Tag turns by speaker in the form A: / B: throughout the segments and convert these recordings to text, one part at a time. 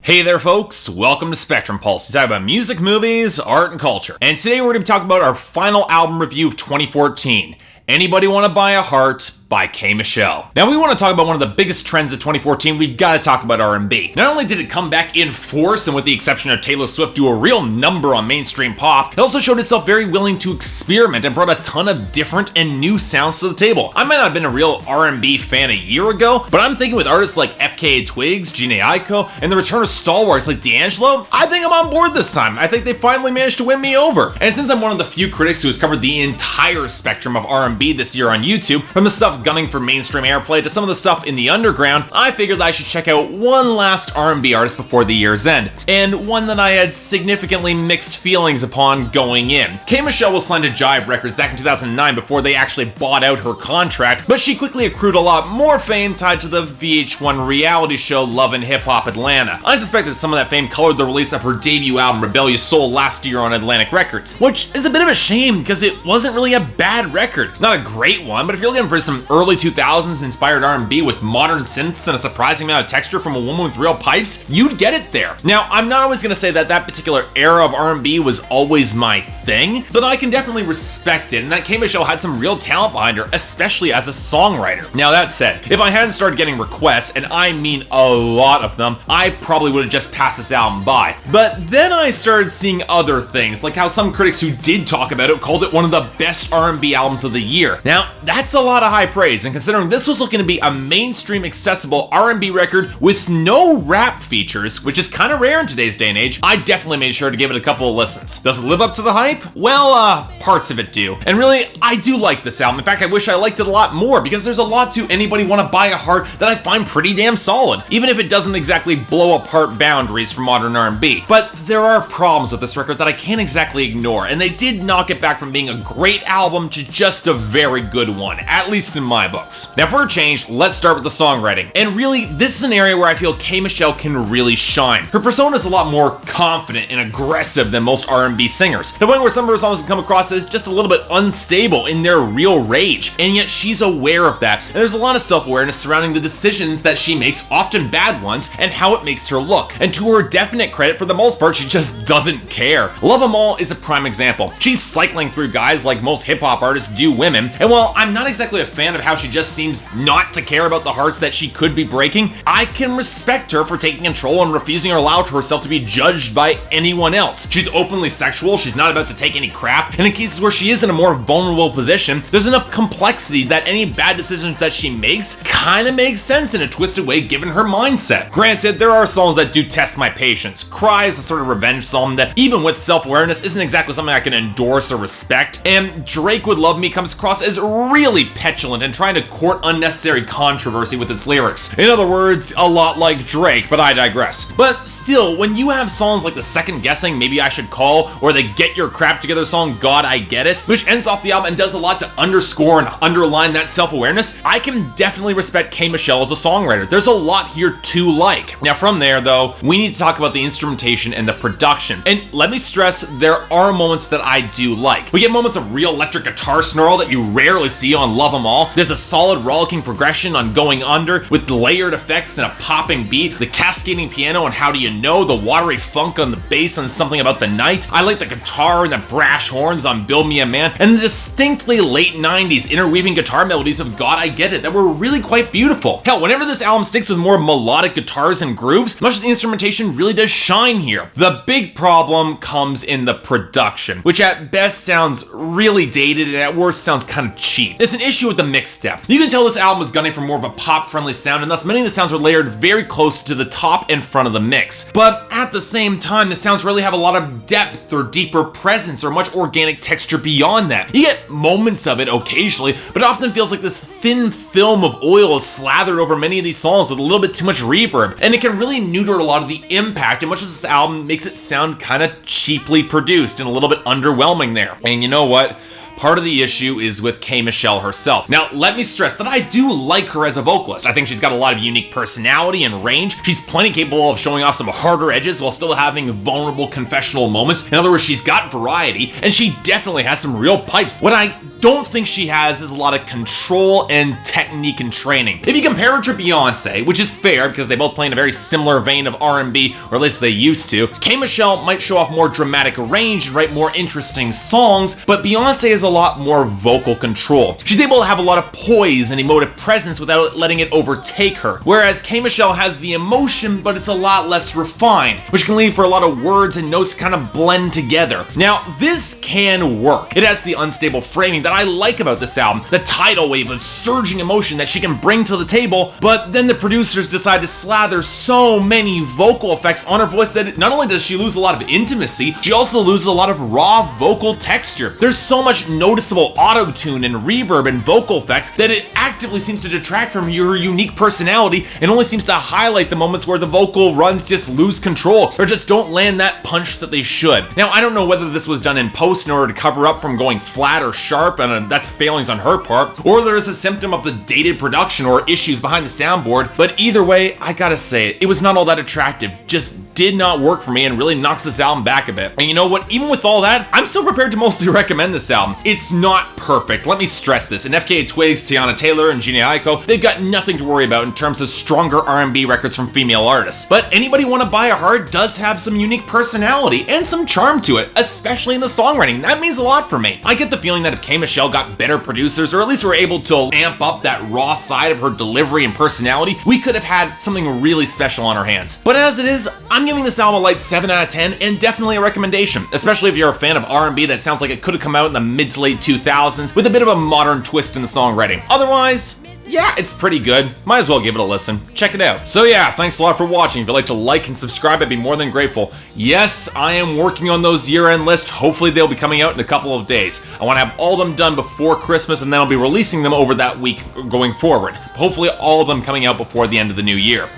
A: Hey there folks, welcome to Spectrum Pulse. We talk about music, movies, art, and culture. And today we're going to be talking about our final album review of 2014, Anybody Want to Buy a Heart by K.Michelle. Now we want to talk about one of the biggest trends of 2014, we've got to talk about R&B. Not only did it come back in force and with the exception of Taylor Swift do a real number on mainstream pop, it also showed itself very willing to experiment and brought a ton of different and new sounds to the table. I might not have been a real R&B fan a year ago, but I'm thinking with artists like FKA Twigs, Jhené Aiko, and the return of stalwarts like D'Angelo, I think I'm on board this time. I think they finally managed to win me over. And since I'm one of the few critics who has covered the entire spectrum of R&B this year on YouTube, from the stuff gunning for mainstream airplay to some of the stuff in the underground, I figured that I should check out one last R&B artist before the year's end, and one that I had significantly mixed feelings upon going in. K.Michelle was signed to Jive Records back in 2009 before they actually bought out her contract, but she quickly accrued a lot more fame tied to the VH1 reality show Love and Hip Hop Atlanta. I suspect that some of that fame colored the release of her debut album Rebellious Soul last year on Atlantic Records, which is a bit of a shame because it wasn't really a bad record. Not a great one, but if you're looking for some early 2000s inspired R&B with modern synths and a surprising amount of texture from a woman with real pipes, you'd get it there. Now, I'm not always going to say that that particular era of R&B was always my thing, but I can definitely respect it, and that K.Michelle had some real talent behind her, especially as a songwriter. Now that said, if I hadn't started getting requests, and I mean a lot of them, I probably would have just passed this album by. But then I started seeing other things, like how some critics who did talk about it called it one of the best R&B albums of the year. Now, that's a lot of high praise, and considering this was looking to be a mainstream accessible R&B record with no rap features, which is kind of rare in today's day and age, I definitely made sure to give it a couple of listens. Does it live up to the hype? Well, parts of it do. And really, I do like this album. In fact, I wish I liked it a lot more because there's a lot to Anybody Want to Buy a Heart that I find pretty damn solid, even if it doesn't exactly blow apart boundaries for modern R&B. But there are problems with this record that I can't exactly ignore, and they did knock it back from being a great album to just a very good one, at least in my books. Now for a change, let's start with the songwriting. And really, this is an area where I feel K.Michelle can really shine. Her persona is a lot more confident and aggressive than most R&B singers, to the point where some of her songs can come across as just a little bit unstable in their real rage, and yet she's aware of that, and there's a lot of self-awareness surrounding the decisions that she makes, often bad ones, and how it makes her look. And to her definite credit, for the most part, she just doesn't care. Love 'Em All is a prime example. She's cycling through guys like most hip-hop artists do women, and while I'm not exactly a fan of how she just seems not to care about the hearts that she could be breaking, I can respect her for taking control and refusing to allow herself to be judged by anyone else. She's openly sexual, she's not about to take any crap, and in cases where she is in a more vulnerable position, there's enough complexity that any bad decisions that she makes kind of makes sense in a twisted way given her mindset. Granted, there are songs that do test my patience. Cry is a sort of revenge song that, even with self-awareness, isn't exactly something I can endorse or respect, and Drake Would Love Me comes across as really petulant and trying to court unnecessary controversy with its lyrics. In other words, a lot like Drake, but I digress. But still, when you have songs like the second guessing Maybe I Should Call, or the Get Your Crap Together song God I Get It, which ends off the album and does a lot to underscore and underline that self-awareness, I can definitely respect K.Michelle as a songwriter. There's a lot here to like. Now from there though, we need to talk about the instrumentation and the production. And let me stress, there are moments that I do like. We get moments of real electric guitar snarl that you rarely see on Love 'Em All. There's a solid rollicking progression on Going Under with layered effects and a popping beat, the cascading piano on How Do You Know, the watery funk on the bass on Something About the Night. I like the guitar and the brash horns on Build Me a Man, and the distinctly late 90s interweaving guitar melodies of God I Get It that were really quite beautiful. Hell, whenever this album sticks with more melodic guitars and grooves, much of the instrumentation really does shine here. The big problem comes in the production, which at best sounds really dated and at worst sounds kind of cheap. It's an issue with the mix step. You can tell this album was gunning for more of a pop-friendly sound, and thus many of the sounds were layered very close to the top and front of the mix. But at the same time, the sounds really have a lot of depth or deeper presence or much organic texture beyond that. You get moments of it occasionally, but it often feels like this thin film of oil is slathered over many of these songs with a little bit too much reverb, and it can really neuter a lot of the impact, and much of this album makes it sound kind of cheaply produced and a little bit underwhelming there. And you know what? part of the issue is with K.Michelle herself. Now, let me stress that I do like her as a vocalist. I think she's got a lot of unique personality and range. She's plenty capable of showing off some harder edges while still having vulnerable confessional moments. In other words, she's got variety, and she definitely has some real pipes. What I don't think she has is a lot of control and technique and training. If you compare her to Beyonce, which is fair because they both play in a very similar vein of R&B, or at least they used to, K.Michelle might show off more dramatic range and write more interesting songs, but Beyonce has a lot more vocal control. She's able to have a lot of poise and emotive presence without letting it overtake her, whereas K.Michelle has the emotion, but it's a lot less refined, which can lead for a lot of words and notes to kind of blend together. Now, this can work. It has the unstable framing that I like about this album, the tidal wave of surging emotion that she can bring to the table, but then the producers decide to slather so many vocal effects on her voice that not only does she lose a lot of intimacy, she also loses a lot of raw vocal texture. There's so much noticeable auto-tune and reverb and vocal effects that it actively seems to detract from your unique personality and only seems to highlight the moments where the vocal runs just lose control or just don't land that punch that they should. Now, I don't know whether this was done in post in order to cover up from going flat or sharp, and that's failings on her part, or there is a symptom of the dated production or issues behind the soundboard, but either way, I gotta say it was not all that attractive. Just did not work for me and really knocks this album back a bit. And you know what? Even with all that, I'm still prepared to mostly recommend this album. It's not perfect. Let me stress this. And FKA Twigs, Tiana Taylor, and Jhené Aiko, they've got nothing to worry about in terms of stronger R&B records from female artists. But anybody want to buy a heart does have some unique personality and some charm to it, especially in the songwriting. That means a lot for me. I get the feeling that if K.Michelle got better producers, or at least were able to amp up that raw side of her delivery and personality, we could have had something really special on our hands. But as it is, I'm giving this album a light 7 out of 10 and definitely a recommendation, especially if you're a fan of R&B that sounds like it could have come out in the mid to late 2000s with a bit of a modern twist in the songwriting. Otherwise, yeah, it's pretty good. Might as well give it a listen. Check it out. So yeah, thanks a lot for watching. If you'd like to like and subscribe, I'd be more than grateful. Yes, I am working on those year-end lists. Hopefully they'll be coming out in a couple of days. I want to have all of them done before Christmas, and then I'll be releasing them over that week going forward. Hopefully all of them coming out before the end of the new year.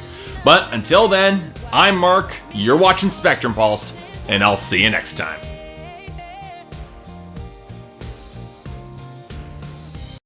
A: But until then, I'm Mark, you're watching Spectrum Pulse, and I'll see you next time.